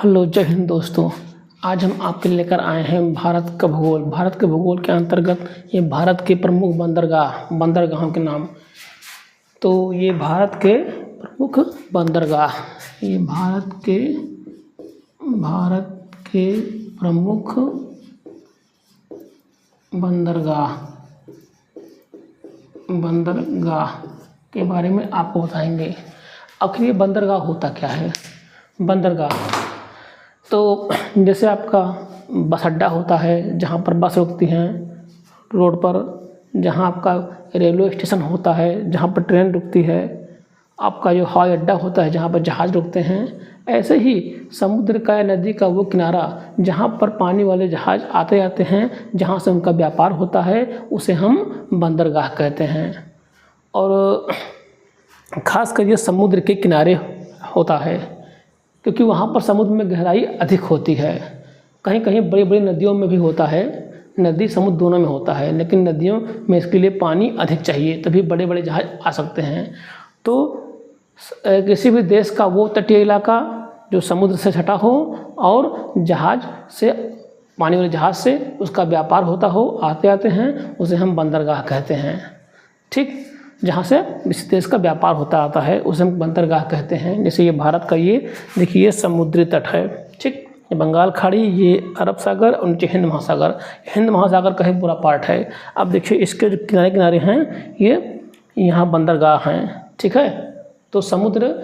Hello जय हिंद दोस्तों। आज हम आपके लिए लेकर आए हैं भारत का भूगोल। भारत के भूगोल के अंतर्गत ये भारत के प्रमुख बंदरगाहों के नाम। तो ये भारत के प्रमुख बंदरगाह, ये भारत के प्रमुख बंदरगाह के बारे में आपको बताएंगे। आखिर ये बंदरगाह होता क्या है? बंदरगाह तो जैसे आपका बस अड्डा होता है जहाँ पर बस रुकती हैं रोड पर, जहाँ आपका रेलवे स्टेशन होता है जहाँ पर ट्रेन रुकती है, आपका जो हवाई अड्डा होता है जहाँ पर जहाज़ रुकते हैं, ऐसे ही समुद्र का या नदी का वो किनारा जहाँ पर पानी वाले जहाज़ आते जाते हैं, जहाँ से उनका व्यापार होता है, उसे हम बंदरगाह कहते हैं। और ख़ास कर ये समुद्र के किनारे होता है क्योंकि वहाँ पर समुद्र में गहराई अधिक होती है। कहीं कहीं बड़ी बड़ी नदियों में भी होता है, नदी समुद्र दोनों में होता है, लेकिन नदियों में इसके लिए पानी अधिक चाहिए तभी बड़े बड़े जहाज़ आ सकते हैं। तो किसी भी देश का वो तटीय इलाका जो समुद्र से सटा हो और जहाज़ से, पानी वाले जहाज़ से उसका व्यापार होता हो, आते आते हैं, उसे हम बंदरगाह कहते हैं। ठीक, जहाँ से इस देश का व्यापार होता आता है उसे हम बंदरगाह कहते हैं। जैसे ये भारत का, ये देखिए, ये समुद्री तट है। ठीक, ये बंगाल खाड़ी, ये अरब सागर और नीचे हिंद महासागर, हिंद महासागर का ही पूरा पार्ट है। अब देखिए इसके जो किनारे किनारे हैं ये यहाँ बंदरगाह हैं। ठीक है, तो समुद्र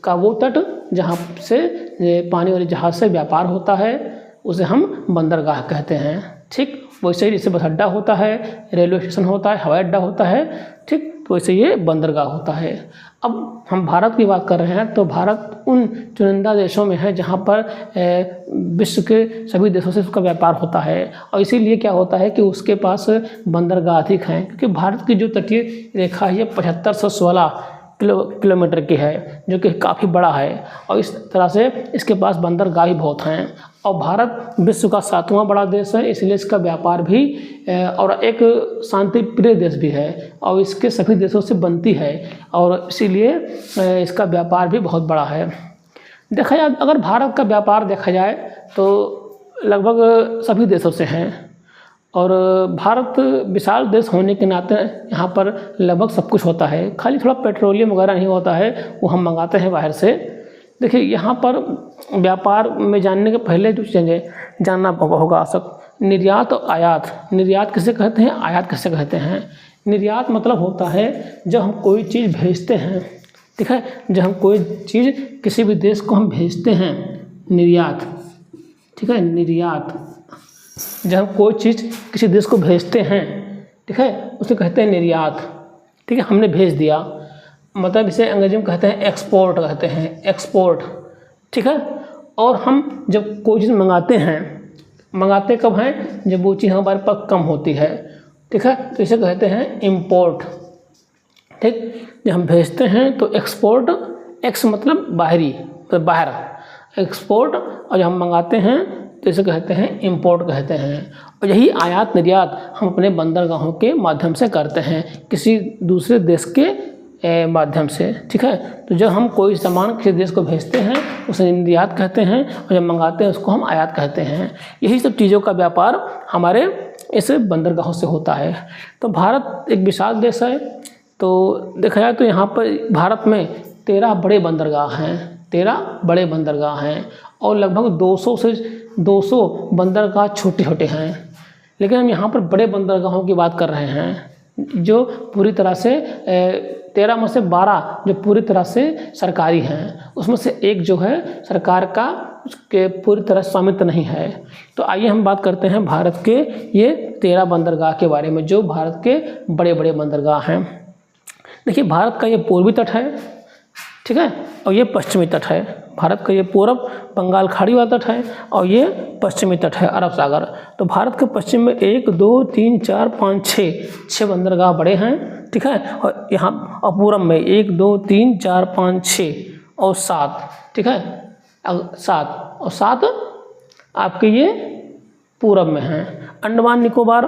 का वो तट जहाँ से पानी वाले जहाज़ से व्यापार होता है उसे हम बंदरगाह कहते हैं। ठीक, वैसे ही जैसे बस अड्डा होता है, रेलवे स्टेशन होता है, हवाई अड्डा होता है, ठीक, तो वैसे ये बंदरगाह होता है। अब हम भारत की बात कर रहे हैं तो भारत उन चुनिंदा देशों में है जहाँ पर विश्व के सभी देशों से उसका व्यापार होता है, और इसीलिए क्या होता है कि उसके पास बंदरगाह अधिक हैं क्योंकि भारत की जो तटीय रेखा है ये 7516 किलोमीटर की है, जो कि काफ़ी बड़ा है, और इस तरह से इसके पास बंदरगाह भी बहुत हैं। और भारत विश्व का 7वां बड़ा देश है, इसलिए इसका व्यापार भी और एक शांति प्रिय देश भी है और इसके सभी देशों से बनती है, और इसीलिए इसका व्यापार भी बहुत बड़ा है। देखा जाए, अगर भारत का व्यापार देखा जाए तो लगभग सभी देशों से हैं, और भारत विशाल देश होने के नाते यहाँ पर लगभग सब कुछ होता है। खाली थोड़ा पेट्रोलियम वगैरह नहीं होता है, वो हम मंगाते हैं बाहर से। देखिए, यहाँ पर व्यापार में जानने के पहले जो चीज़ें जानना होगा आवश्यक, निर्यात और आयात। निर्यात किसे कहते हैं, आयात किसे कहते हैं? निर्यात मतलब होता है जब हम कोई चीज़ भेजते हैं, ठीक है, जब हम कोई चीज़ किसी भी देश को हम भेजते हैं, निर्यात। ठीक है, निर्यात जब हम कोई चीज़ किसी देश को भेजते हैं, ठीक है, उसे कहते हैं निर्यात। ठीक है, हमने भेज दिया, मतलब इसे अंग्रेजी में कहते हैं एक्सपोर्ट, कहते हैं एक्सपोर्ट। ठीक है, और हम जब कोई चीज़ मंगाते कब हैं? जब वो चीज़ हमारे पास कम होती है। ठीक है, तो इसे कहते हैं इम्पोर्ट। ठीक, जब हम भेजते हैं तो एक्सपोर्ट, एक्स मतलब बाहरी, तो बाहर एक्सपोर्ट, और जब हम मंगाते हैं तो इसे कहते हैं इंपोर्ट कहते हैं। और यही आयात निर्यात हम अपने बंदरगाहों के माध्यम से करते हैं, किसी दूसरे देश के माध्यम से। ठीक है, तो जब हम कोई सामान किसी देश को भेजते हैं उसे निर्यात कहते हैं, और जब मंगाते हैं उसको हम आयात कहते हैं। यही सब चीज़ों का व्यापार हमारे इस बंदरगाहों से होता है। तो भारत एक विशाल देश है, तो देखा जाए तो यहाँ पर भारत में 13 बड़े बंदरगाह हैं, 13 बड़े बंदरगाह हैं, और लगभग 200 बंदरगाह छोटे छोटे हैं। लेकिन हम यहाँ पर बड़े बंदरगाहों की बात कर रहे हैं जो पूरी तरह से 13 में से 12 जो पूरी तरह से सरकारी हैं, उसमें से एक जो है सरकार का उसके पूरी तरह स्वामित्व नहीं है। तो आइए हम बात करते हैं भारत के ये 13 बंदरगाह के बारे में जो भारत के बड़े बड़े बंदरगाह हैं। देखिए, भारत का ये पूर्वी तट है, ठीक है, और ये पश्चिमी तट है। भारत का ये पूर्व बंगाल खाड़ी वाला तट है और ये पश्चिमी तट है अरब सागर। तो भारत के पश्चिम में 1 2 3 4 5 6 बंदरगाह बड़े हैं, ठीक है, और यहाँ और पूरब में 1 2 3 4 5 6 और 7, ठीक है, 7 आपके ये पूरब में हैं। अंडमान निकोबार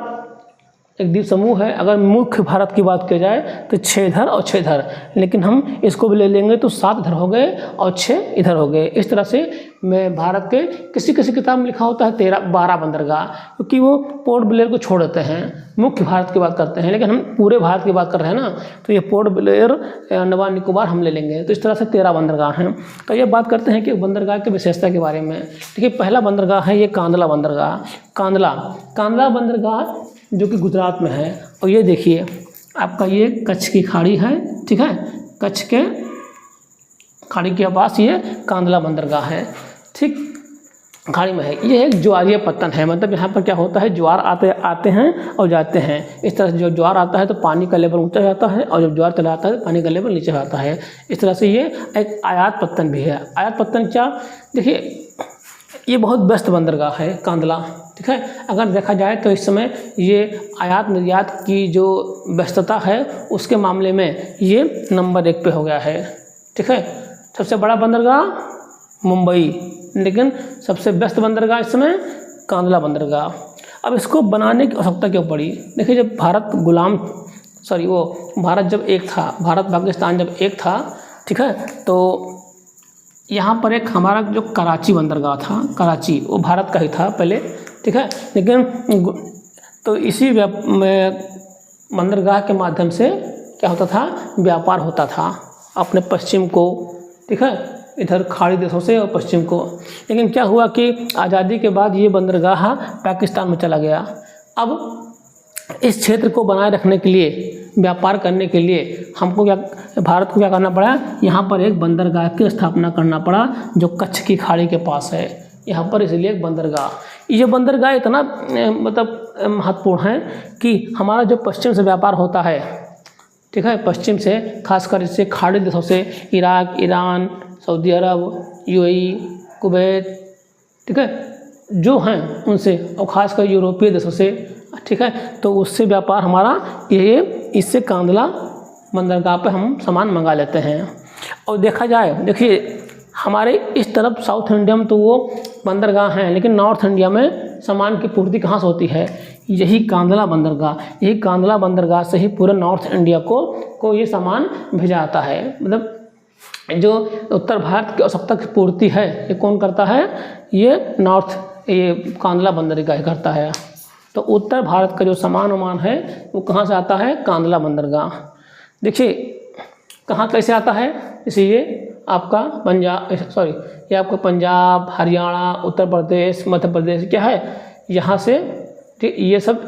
एक द्वीप समूह है। अगर मुख्य भारत की बात की जाए तो 6 इधर और 6 इधर, लेकिन हम इसको भी ले लेंगे तो 7 इधर हो गए और 6 इधर हो गए। इस तरह से मैं भारत के किसी किसी किताब में लिखा होता है 12 बंदरगाह, क्योंकि वो पोर्ट ब्लेयर को छोड़ देते हैं, मुख्य भारत की बात करते हैं। लेकिन हम पूरे भारत की बात कर रहे हैं ना, तो ये पोर्ट ब्लेयर, अंडमान निकोबार हम ले लेंगे। तो इस तरह से 13 बंदरगाह हैं। तो ये बात करते हैं कि बंदरगाह की विशेषता के बारे में। देखिए, पहला बंदरगाह है ये कांदला बंदरगाह। कांदला बंदरगाह जो कि गुजरात में है। और ये देखिए आपका ये कच्छ की खाड़ी है, ठीक है, कच्छ के खाड़ी के पास ये कांदला बंदरगाह है, ठीक, खाड़ी में है। ये एक ज्वारीय पत्तन है, मतलब यहाँ पर क्या होता है, ज्वार आते हैं और जाते हैं। इस तरह से जो ज्वार आता है तो पानी का लेवल ऊंचा जाता है, और जब ज्वार चला आता है तो पानी का लेवल नीचे आता है। इस तरह से ये एक आयात पत्तन भी है। आयात पत्तन क्या, देखिए ये बहुत व्यस्त बंदरगाह है कांदला, ठीक है। अगर देखा जाए तो इस समय ये आयात निर्यात की जो व्यस्तता है उसके मामले में ये नंबर 1 पे हो गया है, ठीक है। सबसे बड़ा बंदरगाह मुंबई, लेकिन सबसे व्यस्त बंदरगाह इस समय कांदला बंदरगाह। अब इसको बनाने की आवश्यकता क्यों पड़ी? देखिए, जब भारत जब एक था, भारत पाकिस्तान जब एक था, ठीक है, तो यहाँ पर एक हमारा जो कराची बंदरगाह था, कराची वो भारत का ही था पहले, ठीक है। लेकिन तो इसी बंदरगाह के माध्यम से क्या होता था, व्यापार होता था अपने पश्चिम को, ठीक है, इधर खाड़ी देशों से और पश्चिम को। लेकिन क्या हुआ कि आज़ादी के बाद ये बंदरगाह पाकिस्तान में चला गया। अब इस क्षेत्र को बनाए रखने के लिए, व्यापार करने के लिए हमको भारत को क्या करना पड़ा, यहाँ पर एक बंदरगाह की स्थापना करना पड़ा जो कच्छ की खाड़ी के पास है यहाँ पर, इसलिए एक बंदरगाह। ये बंदरगाह इतना मतलब महत्वपूर्ण है कि हमारा जो पश्चिम से व्यापार होता है, ठीक है, पश्चिम से खासकर इससे खाड़ी देशों से, इराक, ईरान, सऊदी अरब, यूएई, कुवैत, ठीक है, जो हैं उनसे, और ख़ासकर यूरोपीय देशों से, ठीक है, तो उससे व्यापार हमारा ये इससे कांदला बंदरगाह पे हम सामान मंगा लेते हैं। और देखा जाए, देखिए हमारे इस तरफ साउथ इंडिया में तो वो बंदरगाह हैं, लेकिन नॉर्थ इंडिया में सामान की पूर्ति कहाँ से होती है, यही कांदला बंदरगाह। यही कांदला बंदरगाह से ही पूरे नॉर्थ इंडिया को ये सामान भेजा जाता है। मतलब जो उत्तर भारत की आवश्यकता की पूर्ति है ये कौन करता है, ये कांदला बंदरगाह ही करता है। तो उत्तर भारत का जो सामान है वो कहाँ से आता है, कांदला बंदरगाह। देखिए कहाँ कैसे आता है, इसलिए आपका ये आपका पंजाब, हरियाणा, उत्तर प्रदेश, मध्य प्रदेश क्या है, यहाँ से ये सब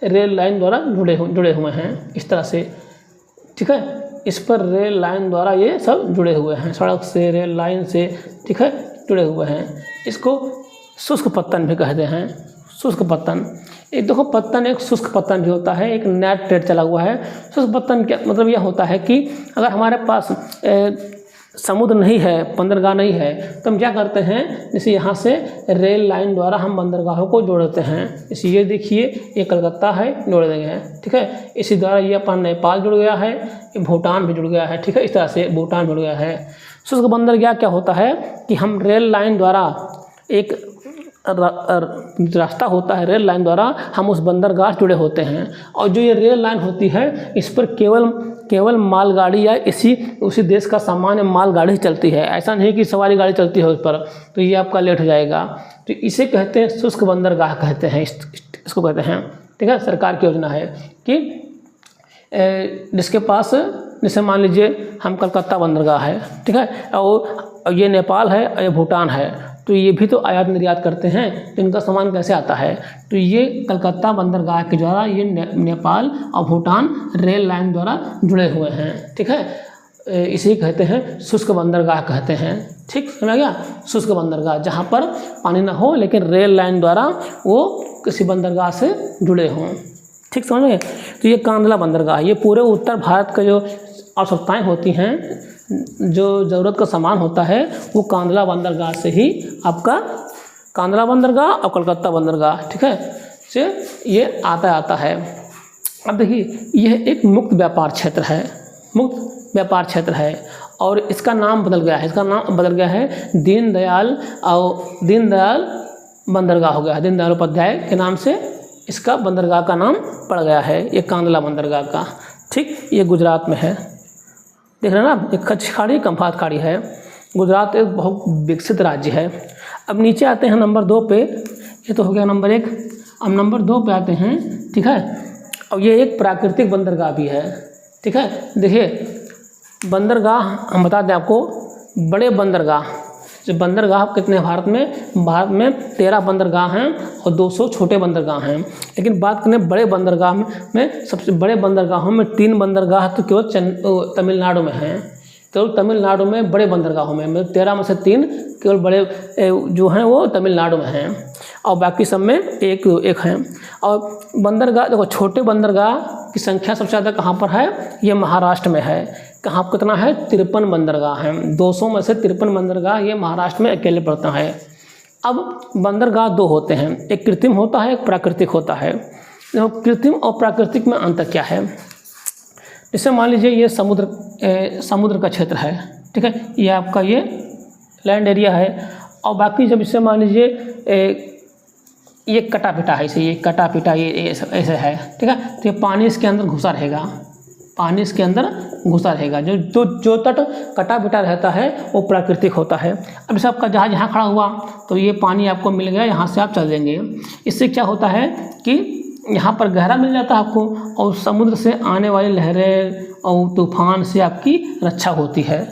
रेल लाइन द्वारा जुड़े हुए हैं इस तरह से, ठीक है। इस पर रेल लाइन द्वारा ये सब जुड़े हुए हैं, सड़क से, रेल लाइन से, ठीक है, जुड़े हुए हैं। इसको शुष्क पत्तन भी कहते हैं, शुष्क पत्तन। एक देखो पत्तन, एक शुष्क पत्तन भी होता है, एक नेट ट्रेड चला हुआ है। शुष्क पत्तन क्या मतलब, यह होता है कि अगर हमारे पास समुद्र नहीं है, बंदरगाह नहीं है, तो हम क्या करते हैं, जैसे यहाँ से रेल लाइन द्वारा हम बंदरगाहों को जोड़ते हैं। इसी ये देखिए, ये कलकत्ता है, जोड़ देंगे हैं, ठीक है। इसी द्वारा ये अपना नेपाल जुड़ गया है, ये भूटान भी जुड़ गया है, ठीक है, इस तरह से भूटान जुड़ गया है। शुष्क बंदरगाह क्या होता है कि हम रेल लाइन द्वारा, एक रास्ता होता है, रेल लाइन द्वारा हम उस बंदरगाह जुड़े होते हैं। और जो ये रेल लाइन होती है, इस पर केवल मालगाड़ी या उसी देश का सामान्य मालगाड़ी चलती है, ऐसा नहीं कि सवारी गाड़ी चलती है उस पर, तो ये आपका लेट हो जाएगा। तो इसे कहते हैं शुष्क बंदरगाह कहते हैं, इसको कहते हैं, ठीक है। सरकार की योजना है कि जिसके पास, जैसे मान लीजिए हम कलकत्ता बंदरगाह है, ठीक है, और ये नेपाल है और ये भूटान है, तो ये भी तो आयात निर्यात करते हैं, तो इनका सामान कैसे आता है, तो ये कलकत्ता बंदरगाह के द्वारा ये नेपाल और भूटान रेल लाइन द्वारा जुड़े हुए हैं, ठीक है। इसे कहते हैं शुष्क बंदरगाह कहते हैं, ठीक समझ गया। शुष्क बंदरगाह जहाँ पर पानी ना हो लेकिन रेल लाइन द्वारा वो किसी बंदरगाह से जुड़े हों, ठीक समझ गए। तो ये कांदला बंदरगाह, ये पूरे उत्तर भारत का जो आवश्यकताएँ होती हैं, जो ज़रूरत का सामान होता है, वो कांदला बंदरगाह से ही आपका, कांदला बंदरगाह और कलकत्ता बंदरगाह, ठीक है, से ये आता है। अब देखिए यह एक मुक्त व्यापार क्षेत्र है, मुक्त व्यापार क्षेत्र है, और इसका नाम बदल गया है, इसका नाम बदल गया है दीनदयाल बंदरगाह हो गया है, दीनदयाल उपाध्याय के नाम से इसका बंदरगाह का नाम पड़ गया है, ये कांदला बंदरगाह का। ठीक, ये गुजरात में है, देख रहे हैं ना, एक कच्छ खाड़ी कंफात खाड़ी है। गुजरात एक बहुत विकसित राज्य है। अब नीचे आते हैं नंबर 2 पे, ये तो हो गया नंबर 1। अब नंबर 2 पे आते हैं, ठीक है। अब ये एक प्राकृतिक बंदरगाह भी है, ठीक है। देखिए बंदरगाह, हम बता दें आपको, बड़े बंदरगाह, जो बंदरगाह कितने भारत में 13 बंदरगाह हैं और 200 छोटे बंदरगाह हैं। लेकिन बात करें बड़े बंदरगाह में सबसे बड़े बंदरगाहों में 3 बंदरगाह तो केवल तमिलनाडु में हैं। केवल तमिलनाडु में बड़े बंदरगाहों में 13 में से 3 केवल बड़े जो हैं वो तमिलनाडु में हैं और बाकी सब में एक हैं। और बंदरगाह देखो, छोटे बंदरगाह की संख्या सबसे ज़्यादा कहाँ पर है, ये महाराष्ट्र में है। कहाँ कितना है, 53 बंदरगाह हैं। 200 में से 53 बंदरगाह ये महाराष्ट्र में अकेले पड़ता है। अब बंदरगाह 2 होते हैं, एक कृत्रिम होता है, एक प्राकृतिक होता है। देखो कृत्रिम और प्राकृतिक में अंतर क्या है। जैसे मान लीजिए ये समुद्र का क्षेत्र है, ठीक है, ये आपका ये लैंड एरिया है। और बाकी जब इससे मान लीजिए ये कटा पिटा है, इसे ये कटा पिटा ये ऐसे है, ठीक है। तो ये पानी इसके अंदर घुसा रहेगा, पानी इसके अंदर घुसा रहेगा। जो तट कटा पिटा रहता है वो प्राकृतिक होता है। अब जैसे आपका जहाज यहाँ खड़ा हुआ तो ये पानी आपको मिल गया, यहाँ से आप चल देंगे। इससे क्या होता है कि यहाँ पर गहरा मिल जाता है आपको और समुद्र से आने वाली लहरें और तूफान से आपकी रक्षा होती है।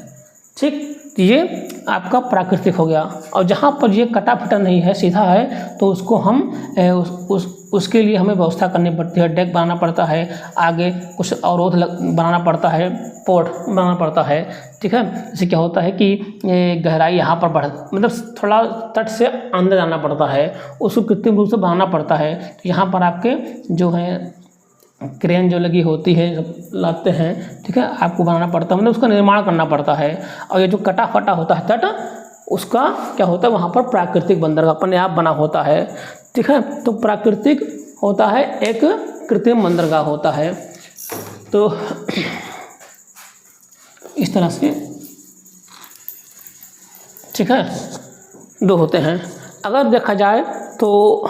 ठीक, ये आपका प्राकृतिक हो गया। और जहाँ पर ये कटा फटा नहीं है, सीधा है, तो उसको हम उसके लिए हमें व्यवस्था करनी पड़ती है। डेक बनाना पड़ता है, आगे कुछ अवरोध बनाना पड़ता है, पोर्ट बनाना पड़ता है, ठीक है। इससे क्या होता है कि गहराई यहाँ पर मतलब थोड़ा तट से अंदर जाना पड़ता है, उसको कृत्रिम रूप से बनाना पड़ता है। तो यहाँ पर आपके जो है क्रेन जो लगी होती है, लाते हैं, ठीक है, आपको बनाना पड़ता है, मतलब उसका निर्माण करना पड़ता है। और ये जो कटा फटा होता है तट, उसका क्या होता है, वहाँ पर प्राकृतिक बंदरगाह अपने आप बना होता है, ठीक है। तो प्राकृतिक होता है, एक कृत्रिम बंदरगाह होता है। तो इस तरह से, ठीक है, 2 होते हैं। अगर देखा जाए तो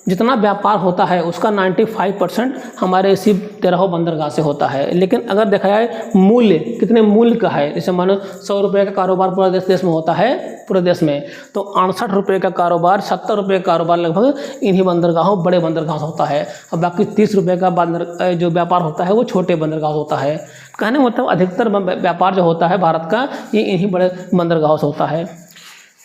जितना व्यापार होता है उसका 95% हमारे इसी 13 बंदरगाह से होता है। लेकिन अगर देखा जाए मूल्य, कितने मूल्य का है, जैसे मानो 100 रुपये का कारोबार पूरा देश में होता है, पूरे देश में, तो 68 रुपये का कारोबार, 70 रुपये का कारोबार लगभग इन्हीं बंदरगाहों, बड़े बंदरगाहों से होता है। और बाकी 30 रुपये का जो व्यापार होता है वो छोटे बंदरगाह होता है। कहने मतलब अधिकतर व्यापार जो होता है भारत का, ये इन्हीं बड़े बंदरगाहों से होता है।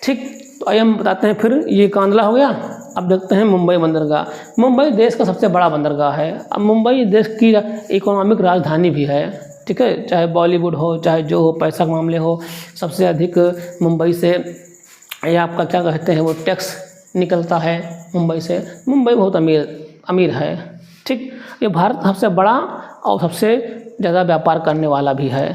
ठीक, तो आइए हम बताते हैं फिर, ये कांदला हो गया। अब देखते हैं मुंबई बंदरगाह। मुंबई देश का सबसे बड़ा बंदरगाह है। अब मुंबई देश की इकोनॉमिक राजधानी भी है, ठीक है। चाहे बॉलीवुड हो, चाहे जो हो, पैसा के मामले हो, सबसे अधिक मुंबई से या आपका क्या कहते हैं वो टैक्स निकलता है मुंबई से। मुंबई बहुत अमीर है, ठीक। ये भारत सबसे बड़ा और सबसे ज़्यादा व्यापार करने वाला भी है।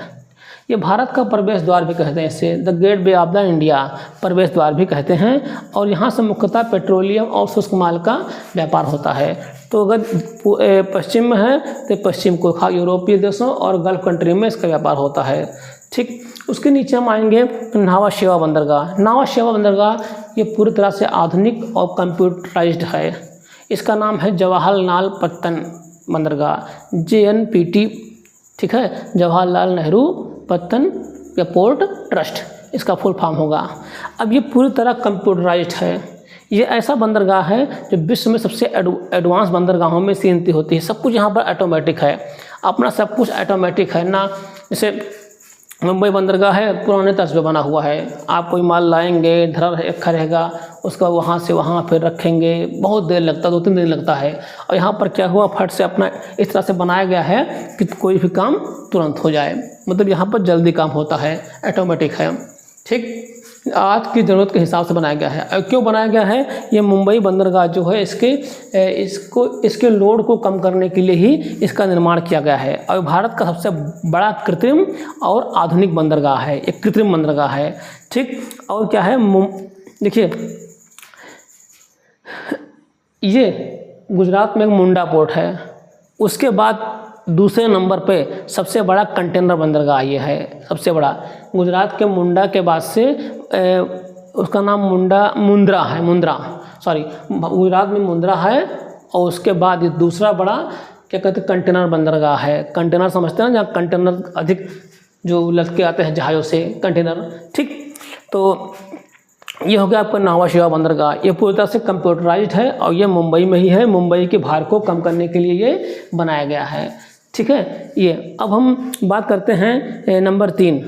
ये भारत का प्रवेश द्वार भी कहते हैं, इसे the gateway of the India, प्रवेश द्वार भी कहते हैं। और यहाँ से मुख्यतः पेट्रोलियम और शुष्क माल का व्यापार होता है। तो अगर पश्चिम में है तो पश्चिम को यूरोपीय देशों और गल्फ कंट्री में इसका व्यापार होता है, ठीक। उसके नीचे हम आएंगे नावा शेवा बंदरगाह। नावा शेवा बंदरगाह ये पूरी तरह से आधुनिक और कंप्यूटराइज्ड है। इसका नाम है जवाहरलाल पत्तन बंदरगाह, JNPT, ठीक है, जवाहरलाल नेहरू पत्तन पोर्ट ट्रस्ट, इसका फुल फॉर्म होगा। अब ये पूरी तरह कंप्यूटराइज्ड है। ये ऐसा बंदरगाह है जो विश्व में सबसे एडवांस बंदरगाहों में से गिनती होती है। सब कुछ यहाँ पर ऑटोमेटिक है, अपना सब कुछ ऑटोमेटिक है ना। जैसे मुंबई बंदरगाह है, पुराने तर्ज पे बना हुआ है। आप कोई माल लाएंगे, धरा रखा रहेगा, उसका वहाँ से वहाँ फिर रखेंगे, बहुत देर लगता है, 2-3 दिन लगता है। और यहाँ पर क्या हुआ, फट से अपना इस तरह से बनाया गया है कि कोई भी काम तुरंत हो जाए, मतलब यहाँ पर जल्दी काम होता है, ऑटोमेटिक है, ठीक। आज की ज़रूरत के हिसाब से बनाया गया है। और क्यों बनाया गया है, ये मुंबई बंदरगाह जो है इसके लोड को कम करने के लिए ही इसका निर्माण किया गया है। और भारत का सबसे बड़ा कृत्रिम और आधुनिक बंदरगाह है, एक कृत्रिम बंदरगाह है, ठीक। और क्या है, देखिए ये गुजरात में एक मुंडा पोर्ट है। उसके बाद दूसरे नंबर पे सबसे बड़ा कंटेनर बंदरगाह ये है, सबसे बड़ा। गुजरात के मुंडा के बाद से उसका नाम मुंद्रा है, गुजरात में मुंद्रा है और उसके बाद ये दूसरा बड़ा क्या कहते हैं कंटेनर बंदरगाह है। कंटेनर समझते हैं ना, जहाँ कंटेनर अधिक जो लटके आते हैं जहाज़ों से, कंटेनर, ठीक। तो ये हो गया आपका नावा शेवा बंदरगाह। ये पूरी तरह से कंप्यूटराइज्ड है और ये मुंबई में ही है। मुंबई के भार को कम करने के लिए ये बनाया गया है, ठीक है। ये अब हम बात करते हैं नंबर 3।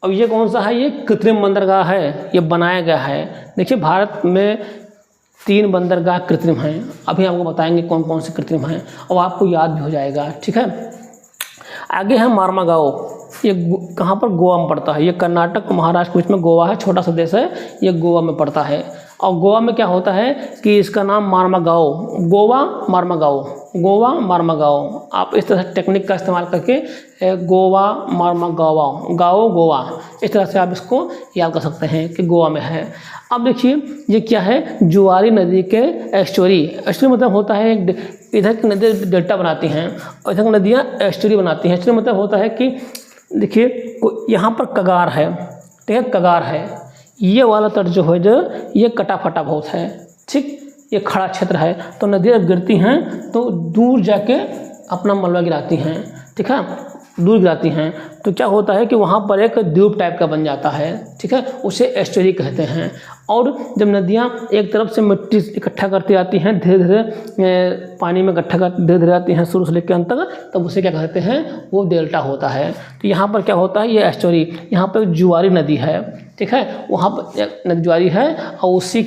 अब ये कौन सा है? ये कृत्रिम बंदरगाह है, ये बनाया गया है। देखिए भारत में 3 बंदरगाह कृत्रिम हैं। अभी आपको बताएंगे कौन कौन से कृत्रिम हैं और आपको याद भी हो जाएगा, ठीक है। आगे है मार्मागाओ। ये कहाँ पर? गोवा में पड़ता है। ये कर्नाटक महाराष्ट्र के बीच में गोवा है, छोटा सा देश है, ये गोवा में पड़ता है। और गोवा में क्या होता है कि इसका नाम मार्मागाओ, गोवा मार्मागाओ, गोवा मार्मागाओ। आप इस तरह से टेक्निक का इस्तेमाल करके गोवा मार्मागाओ, गाओ गोवा, इस तरह से आप इसको याद कर सकते हैं कि गोवा में है। अब देखिए ये क्या है? जुआरी नदी के एस्चुरी। एस्चुरी मतलब होता है इधर की नदी डेल्टा बनाती हैं और इधर की नदियाँ एस्चुरी बनाती हैं। एस्चुरी मतलब होता है कि देखिए यहाँ पर कगार है, ठीक है, कगार है। ये वाला तट जो है जो ये कटा फटा बहुत है, ठीक, ये खड़ा क्षेत्र है। तो नदियाँ गिरती हैं तो दूर जाके अपना मलबा गिराती हैं, ठीक है, दूर गिराती हैं। तो क्या होता है कि वहाँ पर एक द्वीप टाइप का बन जाता है, ठीक है, उसे एस्चुरी कहते हैं। और जब नदियाँ एक तरफ से मिट्टी इकट्ठा करती आती हैं, धीरे धीरे पानी में इकट्ठा कर धीरे धीरे आती हैं शुरू से लेकर अंत तक, तब उसे क्या कहते हैं? वो डेल्टा होता है। तो यहाँ पर क्या होता है? ये एस्चुरी, यहाँ पर जुआरी नदी है, ठीक है, वहाँ पर एक नदी जुआरी है और उसी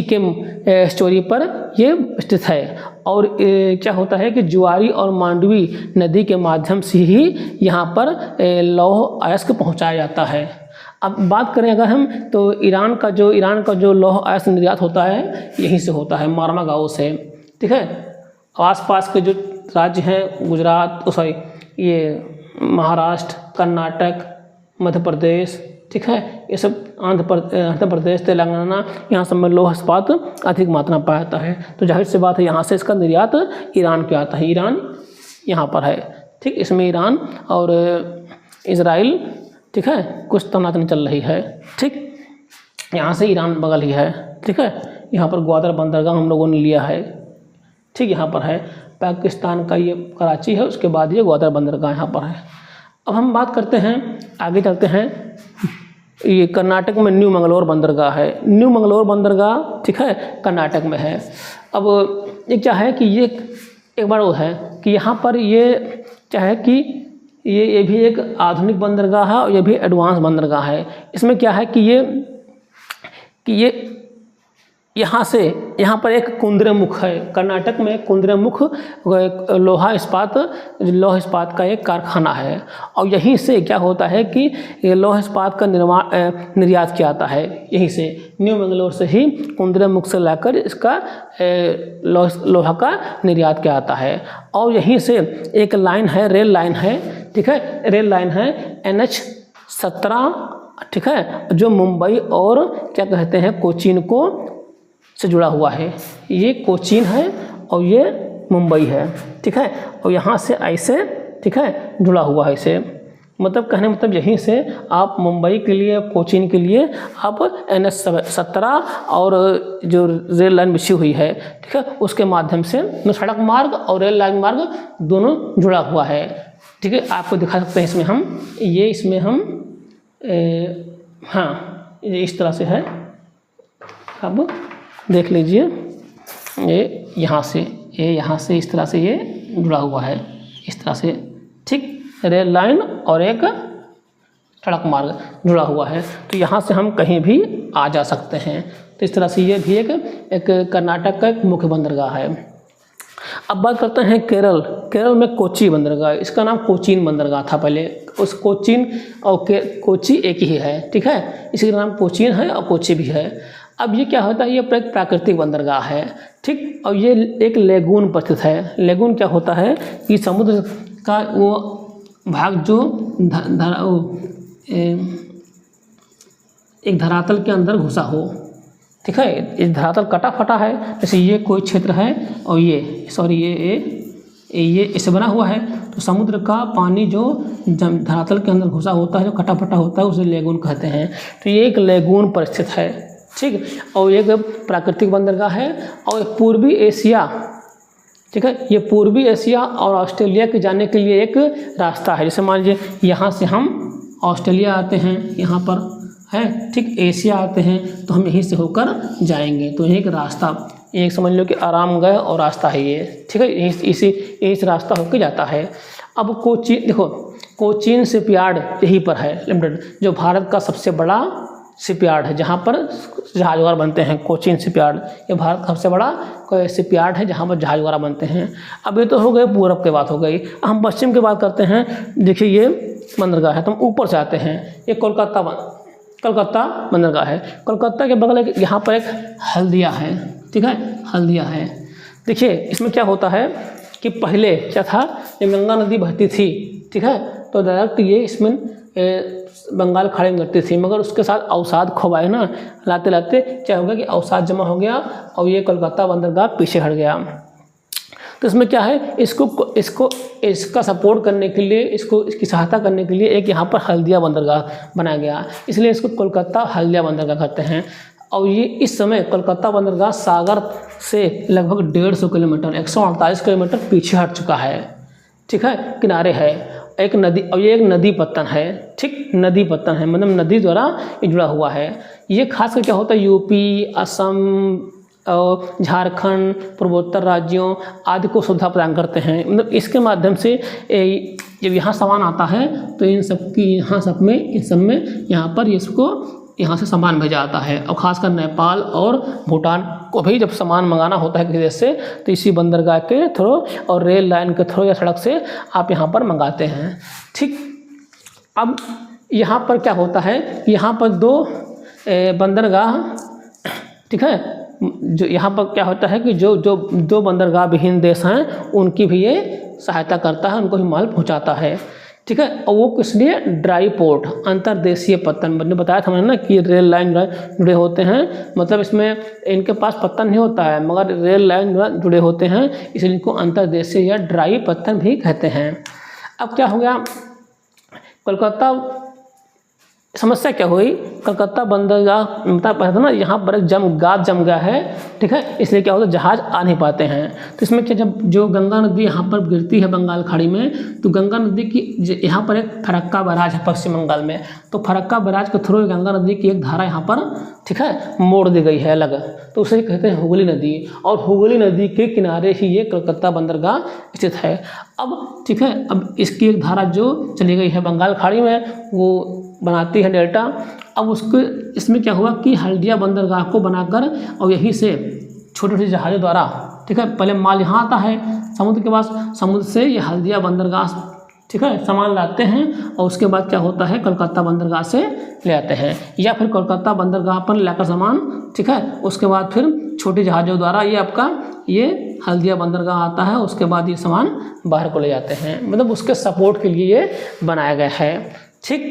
के एस्चुरी पर ये स्थित है। और क्या होता है कि जुआरी और मांडवी नदी के माध्यम से ही यहाँ पर लौह अयस्क पहुँचाया जाता है। अब बात करें अगर हम, तो ईरान का जो लौह अयस्क निर्यात होता है यहीं से होता है, मार्मागाओ से, ठीक है। आसपास के जो राज्य हैं, गुजरात, ये महाराष्ट्र, कर्नाटक, मध्य प्रदेश, ठीक है, ये सब आंध्र प्रदेश, तेलंगाना, यहाँ सब में लौह इस्पात अधिक मात्रा में पाया जाता है। तो जाहिर सी बात है यहाँ से इसका निर्यात ईरान पे आता है। ईरान यहाँ पर है, ठीक, इसमें ईरान और इजराइल, ठीक है, कुछ तनातनी चल रही है, ठीक, यहाँ से ईरान बगल ही है, ठीक है। यहाँ पर ग्वादर बंदरगाह हम लोगों ने लिया है, ठीक, यहाँ पर है। पाकिस्तान का ये कराची है, उसके बाद ये ग्वादर बंदरगाह यहाँ पर है। अब हम बात करते हैं, आगे चलते हैं। ये कर्नाटक में न्यू मंगलोर बंदरगाह है। न्यू मंगलोर बंदरगाह, ठीक है, कर्नाटक में है। अब ये क्या है कि ये एक बार वो है कि यहाँ पर ये क्या है कि ये भी एक आधुनिक बंदरगाह है और ये भी एडवांस बंदरगाह है। इसमें क्या है कि ये यहाँ पर एक कुंद्रेमुख है। कर्नाटक में कुंद्रेमुख लौह इस्पात का एक कारखाना है और यहीं से क्या होता है कि ये लौह इस्पात का निर्यात किया जाता है। यहीं से न्यू मंगलोर से ही कुंद्रेमुख से लाकर इसका लोहा का निर्यात किया जाता है। और यहीं से एक लाइन है, रेल लाइन है, ठीक है, रेल लाइन है NH-17, ठीक है, जो मुंबई और क्या कहते हैं कोचीन को से जुड़ा हुआ है। ये कोचीन है और ये मुंबई है, ठीक है, और यहाँ से ऐसे, ठीक है, जुड़ा हुआ है इसे। मतलब कहने मतलब यहीं से आप मुंबई के लिए, कोचीन के लिए आप NH-17 और जो रेल लाइन बिछी हुई है, ठीक है, उसके माध्यम से सड़क मार्ग और रेल लाइन मार्ग दोनों जुड़ा हुआ है, ठीक है। आपको दिखा सकते हैं इसमें हम हाँ, ये इस तरह से है, अब देख लीजिए। ये यहाँ से इस तरह से ये जुड़ा हुआ है, इस तरह से, ठीक, रेल लाइन और एक सड़क मार्ग जुड़ा हुआ है। तो यहाँ से हम कहीं भी आ जा सकते हैं। तो इस तरह से ये भी एक कर्नाटक का एक मुख्य बंदरगाह है। अब बात करते हैं केरल में कोची बंदरगाह। इसका नाम कोचीन बंदरगाह था पहले। उस कोचीन और कोची एक ही है, ठीक है, इसी का नाम कोचीन है और कोची भी है। अब ये क्या होता है? ये एक प्राकृतिक बंदरगाह है, ठीक, और ये एक लेगून पर स्थित है। लेगून क्या होता है कि समुद्र का वो भाग जो एक धरातल के अंदर घुसा हो, ठीक है, इस धरातल कटा फटा है, जैसे ये कोई क्षेत्र है और ये इससे बना हुआ है। तो समुद्र का पानी जो धरातल के अंदर घुसा होता है, जो कटा फटा होता है, उसे लेगून कहते हैं। तो ये एक लेगून पर स्थित है, ठीक। और एक प्राकृतिक बंदरगाह है और पूर्वी एशिया, ठीक है, ये पूर्वी एशिया और ऑस्ट्रेलिया के जाने के लिए एक रास्ता है। जैसे मान लीजिए यहाँ से हम ऑस्ट्रेलिया आते हैं, यहाँ पर है, ठीक, एशिया आते हैं तो हम यहीं से होकर जाएंगे। तो एक रास्ता, एक समझ लो कि आराम गए और रास्ता है ये, ठीक है, इस रास्ता होकर जाता है। अब कोचीन, देखो कोचीन शिपयार्ड यहीं पर है लिमिटेड, जो भारत का सबसे बड़ा शिपयार्ड है, जहाँ पर जहाज वगैरह बनते हैं। कोचीन शिपयार्ड ये भारत का सबसे बड़ा शिपयार्ड है जहाँ पर जहाज वगैरह बनते हैं। अब ये तो हो गए पूरब की बात हो गई। हम पश्चिम की बात करते हैं। देखिए ये बंदरगाह है, तो हम ऊपर से आते हैं। ये कोलकाता बंदरगाह है। कोलकाता के बगल एक यहाँ पर एक हल्दिया है, ठीक है, हल्दिया है। देखिए इसमें क्या होता है कि पहले क्या था, ये गंगा नदी बहती थी, ठीक है, तो डायरेक्ट ये इसमें बंगाल खाड़ी में गिरती थी, मगर उसके साथ अवसाद खोबाए ना, लाते लाते क्या हो गया कि अवसाद जमा हो गया और ये कोलकाता बंदरगाह पीछे हट गया। तो इसमें क्या है, इसका सपोर्ट करने के लिए, इसकी सहायता करने के लिए एक यहाँ पर हल्दिया बंदरगाह बनाया गया, इसलिए इसको कोलकाता हल्दिया बंदरगाह कहते हैं। और ये इस समय कोलकाता बंदरगाह सागर से लगभग 150 किलोमीटर 148 किलोमीटर पीछे हट चुका है, ठीक है, किनारे है एक नदी। और ये एक नदी पत्तन है, ठीक, नदी पत्तन है, मतलब नदी द्वारा ये जुड़ा हुआ है। ये खासकर क्या होता है, यूपी, असम और झारखंड, पूर्वोत्तर राज्यों आदि को सुविधा प्रदान करते हैं। मतलब इसके माध्यम से जब यहाँ सामान आता है तो इन सब में यहाँ पर इसको यहाँ से सामान भेजा जाता है। और ख़ासकर नेपाल और भूटान को भी जब सामान मंगाना होता है किसी देश से तो इसी बंदरगाह के थ्रू और रेल लाइन के थ्रू या सड़क से आप यहाँ पर मंगाते हैं, ठीक। अब यहाँ पर क्या होता है, यहाँ पर 2 बंदरगाह, ठीक है, जो यहाँ पर क्या होता है कि जो 2 बंदरगाह विहीन देश हैं उनकी भी ये सहायता करता है, उनको भी माल पहुँचाता है, ठीक है। और वो किस लिए, ड्राई पोर्ट, अंतर्देशीय पत्तन, मैंने बताया था मैंने ना कि रेल लाइन जुड़े होते हैं, मतलब इसमें इनके पास पत्तन नहीं होता है मगर रेल लाइन जुड़े होते हैं, इसलिए इनको अंतर्देशीय या ड्राई पत्तन भी कहते हैं। अब क्या हो गया, कोलकाता समस्या क्या हुई, कलकत्ता बंदरगाह मतलब पहले था ना, यहाँ पर एक गाद जम गया है, ठीक है, इसलिए क्या होता है जहाज आ नहीं पाते हैं। तो इसमें क्या, जब जो गंगा नदी यहाँ पर गिरती है बंगाल खाड़ी में, तो गंगा नदी की यहाँ पर एक फरक्का बैराज है पश्चिम बंगाल में, तो फरक्का बैराज के थ्रू गंगा नदी की एक धारा यहाँ पर, ठीक है, मोड़ दी गई है अलग, तो उसे कहते हैं हुगली नदी। और हुगली नदी के किनारे ही ये कलकत्ता बंदरगाह स्थित है। अब ठीक है, अब इसकी एक धारा जो चली गई है बंगाल खाड़ी में वो बनाती है डेल्टा। अब उसके इसमें क्या हुआ कि हल्दिया बंदरगाह को बनाकर और यहीं से छोटे छोटे जहाज़ों द्वारा, ठीक है, पहले माल यहाँ आता है समुद्र के पास, समुद्र से ये हल्दिया बंदरगाह, ठीक है, सामान लाते हैं और उसके बाद क्या होता है कोलकाता बंदरगाह से ले आते हैं, या फिर कोलकाता बंदरगाह पर लाकर सामान, ठीक है, उसके बाद फिर छोटे जहाज़ों द्वारा ये आपका ये हल्दिया बंदरगाह आता है, उसके बाद ये सामान बाहर को ले जाते हैं। मतलब उसके सपोर्ट के लिए ये बनाया गया है, ठीक।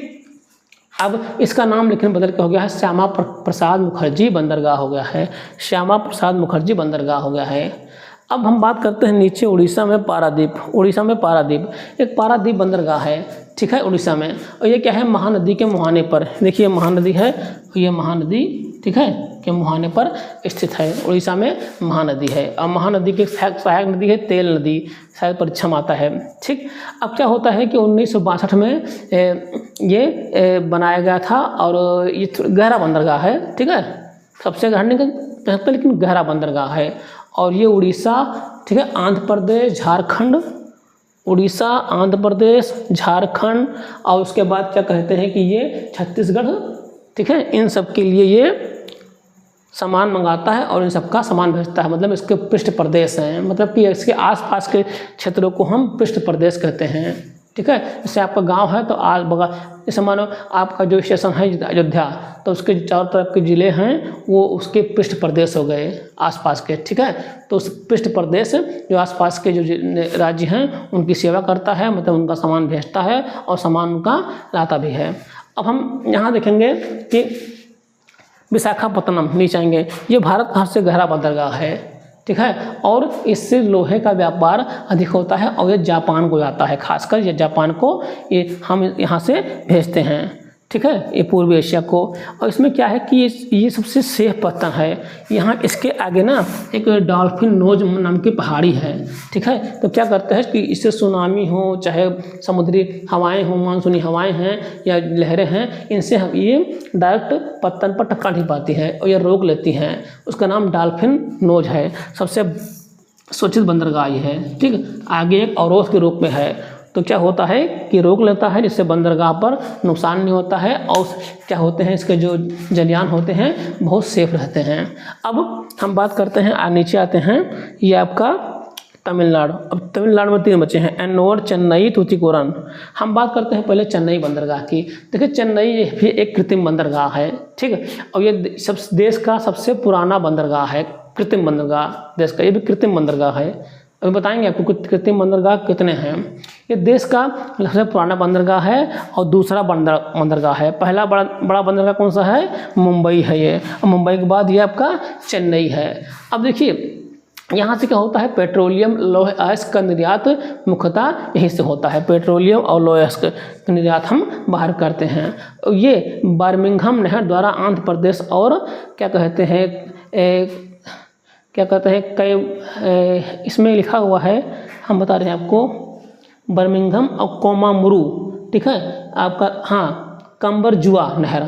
अब इसका नाम लेकिन बदल के हो गया है श्यामा प्रसाद मुखर्जी बंदरगाह हो गया है, श्यामा प्रसाद मुखर्जी बंदरगाह हो गया है। अब हम बात करते हैं नीचे उड़ीसा में पारादीप। उड़ीसा में पारादीप एक पारादीप बंदरगाह है, ठीक है, उड़ीसा में। और ये क्या है, महानदी के मुहाने पर, देखिए महानदी है, ये महानदी, ठीक है, के मुहाने पर स्थित है। उड़ीसा में महानदी है और महानदी की सहायक नदी है तेल नदी, शायद परीक्षा में आता है, ठीक। अब क्या होता है कि 1962 में ये बनाया गया था और ये गहरा बंदरगाह है, ठीक है, सबसे गहरा नहीं कह सकते लेकिन गहरा बंदरगाह है। और ये उड़ीसा, ठीक है, आंध्र प्रदेश, झारखंड, उड़ीसा, आंध्र प्रदेश, झारखंड और उसके बाद क्या कहते हैं कि ये छत्तीसगढ़, ठीक है, इन सब के लिए ये सामान मंगाता है और इन सब का सामान भेजता है। मतलब इसके पृष्ठ प्रदेश हैं, मतलब कि इसके आसपास के क्षेत्रों को हम पृष्ठ प्रदेश कहते हैं, ठीक है। जैसे आपका गांव है तो आस बगल, जैसे मानो आपका जो स्टेशन है अयोध्या, तो उसके चारों तरफ के ज़िले हैं वो उसके पृष्ठ प्रदेश हो गए आसपास के, ठीक है। तो उस पृष्ठ प्रदेश जो आसपास के जो राज्य हैं उनकी सेवा करता है, मतलब उनका सामान भेजता है और सामान उनका लाता भी है। अब हम यहाँ देखेंगे कि विशाखापत्तनम नीचे आएंगे, ये भारत का सबसे गहरा बंदरगाह है, ठीक है, और इससे लोहे का व्यापार अधिक होता है और ये जापान को जाता है, खासकर ये जापान को ये हम यहाँ से भेजते हैं, ठीक है, ये पूर्वी एशिया को। और इसमें क्या है कि ये सबसे सेफ पत्तन है। यहाँ इसके आगे ना एक डॉल्फिन नोज नाम की पहाड़ी है, ठीक है। तो क्या करते हैं कि इससे सुनामी हो, चाहे समुद्री हवाएं हो, मानसूनी हवाएं हैं या लहरें हैं, इनसे हम ये डायरेक्ट पत्तन पर टक्कर नहीं पाती है और ये रोक लेती हैं। उसका नाम डॉल्फिन नोज है, सबसे सुरक्षित बंदरगाह ये है, ठीक। आगे एक अवरोध के रूप में है, तो क्या होता है कि रोक लेता है, जिससे बंदरगाह पर नुकसान नहीं होता है और क्या होते हैं इसके जो जलयान होते हैं बहुत सेफ रहते हैं। अब हम बात करते हैं, नीचे आते हैं, ये आपका तमिलनाडु। अब तमिलनाडु में 3 बचे हैं, एन्नोर, चेन्नई, तूतीकोरन। हम बात करते हैं पहले चेन्नई बंदरगाह की। देखिए चेन्नई ये भी एक कृत्रिम बंदरगाह है, ठीक है। और ये देश का सबसे पुराना बंदरगाह है, कृत्रिम बंदरगाह देश का, ये भी कृत्रिम बंदरगाह है। अभी बताएंगे आपको कुछ कृत्रिम बंदरगाह कितने हैं। ये देश का सबसे पुराना बंदरगाह है और दूसरा बंदरगाह है। पहला बड़ा बंदरगाह कौन सा है, मुंबई है ये, और मुंबई के बाद ये आपका चेन्नई है। अब देखिए यहाँ से क्या होता है, पेट्रोलियम, लौह अयस्क का निर्यात मुख्यतः यहीं से होता है। पेट्रोलियम और लौह अयस्क का निर्यात हम बाहर करते हैं। ये बर्मिंघम नहर द्वारा आंध्र प्रदेश और क्या कहते हैं कई इसमें लिखा हुआ है, हम बता रहे हैं आपको, बर्मिंघम और कोमामुरू, ठीक है आपका, हाँ, कंबरजुआ नहर,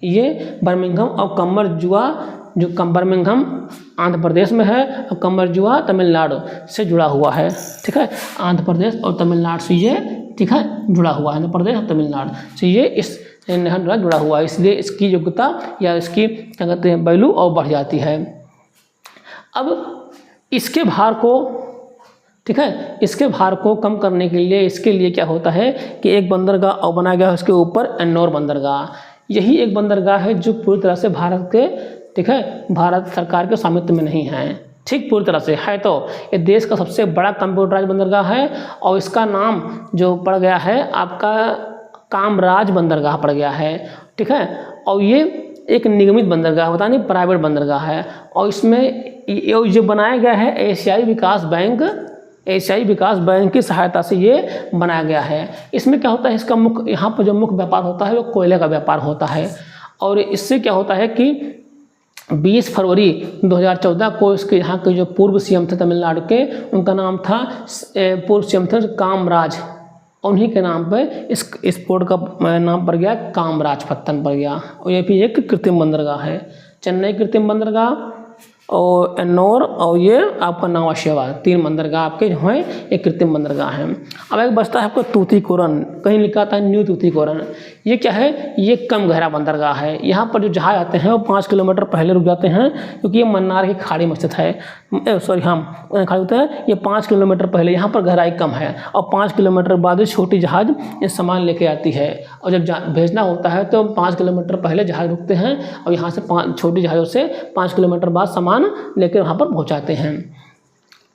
ये बर्मिंघम और कंबरजुआ, जो बर्मिंघम आंध्र प्रदेश में है और कंबरजुआ तमिलनाडु से जुड़ा हुआ है, ठीक है। आंध्र प्रदेश और तमिलनाडु से ये, ठीक है, जुड़ा हुआ है, आंध्र प्रदेश और तमिलनाडु से ये इस नहर द्वारा जुड़ा हुआ है, इसलिए इसकी योग्यता या इसकी क्या कहते हैं वैल्यू और बढ़ जाती है। अब इसके भार को, ठीक है, इसके भार को कम करने के लिए इसके लिए क्या होता है कि एक बंदरगाह और बनाया गया है, उसके ऊपर एन्नोर बंदरगाह। यही एक बंदरगाह है जो पूरी तरह से भारत के, ठीक है, भारत सरकार के स्वामित्व में नहीं है, ठीक, पूरी तरह से है। तो ये देश का सबसे बड़ा कंप्यूटराइज बंदरगाह है और इसका नाम जो पड़ गया है आपका कामराज बंदरगाह पड़ गया है, ठीक है। और ये एक निगमित बंदरगाह, पता नहीं प्राइवेट बंदरगाह है। और इसमें जो बनाया गया है एशियाई विकास बैंक की सहायता से ये बनाया गया है। इसमें क्या होता है, इसका मुख्य, यहाँ पर जो मुख्य व्यापार होता है वो कोयले का व्यापार होता है। और इससे क्या होता है कि 20 फरवरी 2014 को इसके यहाँ के जो पूर्व सीएम थे तमिलनाडु के, उनका नाम था, पूर्व सीएम थे कामराज, उन्हीं के नाम पे इस पोर्ट का नाम पड़ गया कामराज पत्तन पड़ गया। और ये भी एक कृत्रिम बंदरगाह है, चेन्नई कृत्रिम बंदरगाह और एन्नोर और ये आपका नावा शेवा, 3 बंदरगाह आपके जो हैं एक कृत्रिम बंदरगाह हैं। अब एक बचता है आपको तूतीकोरन, कहीं लिखा था न्यू तूतीकोरन। ये क्या है, ये कम गहरा बंदरगाह है। यहाँ पर जो जहाज आते हैं वो 5 किलोमीटर पहले रुक जाते हैं, क्योंकि ये मन्नार की खाड़ी में स्थित है, खाड़ी होता है, ये 5 किलोमीटर पहले, यहाँ पर गहराई कम है और 5 किलोमीटर बाद छोटी जहाज ये सामान लेके आती है। और जब भेजना होता है तो 5 किलोमीटर पहले जहाज रुकते हैं और यहाँ से छोटी जहाज़ों से 5 किलोमीटर बाद सामान लेकर वहाँ पर पहुँचाते हैं।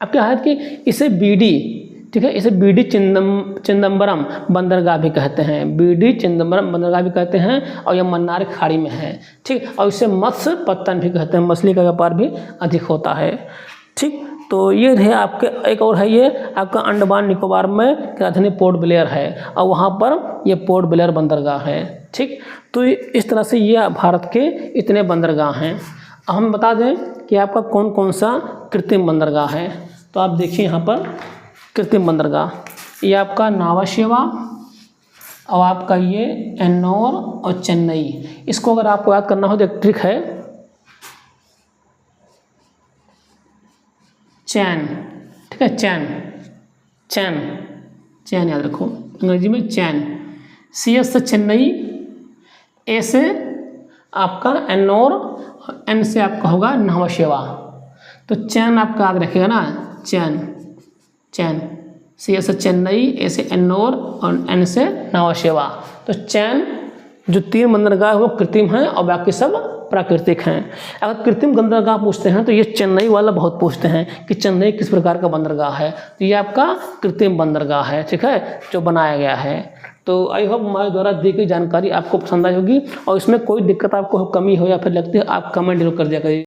अब क्या है कि इसे बीडी, ठीक है, इसे बीडी चिदम्बरम बंदरगाह भी कहते हैं, बीडी चिदम्बरम बंदरगाह भी कहते हैं। और यह मन्नार खाड़ी में है, ठीक। और इसे मत्स्य पत्तन भी कहते हैं, मछली का व्यापार भी अधिक होता है, ठीक। तो ये है आपके, एक और है ये आपका अंडमान निकोबार में राजधानी पोर्ट ब्लेयर है और वहाँ पर ये पोर्ट ब्लेयर बंदरगाह है, ठीक। तो इस तरह से ये भारत के इतने बंदरगाह हैं। अब हम बता दें कि आपका कौन कौन सा कृत्रिम बंदरगाह है। तो आप देखिए यहाँ पर कृत्रिम बंदरगाह, ये आपका नावा शेवा और आपका ये एन्नोर और चेन्नई। इसको अगर आपको याद करना हो तो एक ट्रिक है, चैन, ठीक है, चैन याद रखो, अंग्रेजी में चैन, CS से चेन्नई, A से आपका एन्नोर, N से आपका होगा नावा शेवा। तो चैन आपका याद रखेगा ना, चैन, CS से चेन्नई, A से एन्नोर और N से नावा शेवा। तो चैन जो 3 बंदरगाह वो कृत्रिम हैं और बाकी सब प्राकृतिक हैं। अगर कृत्रिम बंदरगाह पूछते हैं तो ये चेन्नई वाला बहुत पूछते हैं कि चेन्नई किस प्रकार का बंदरगाह है, तो ये आपका कृत्रिम बंदरगाह है, ठीक है, जो बनाया गया है। तो आई होप हमारे द्वारा दी गई जानकारी आपको पसंद आई होगी और इसमें कोई दिक्कत आपको कमी हो या फिर लगती है आप कमेंट जरूर कर दिया करिए।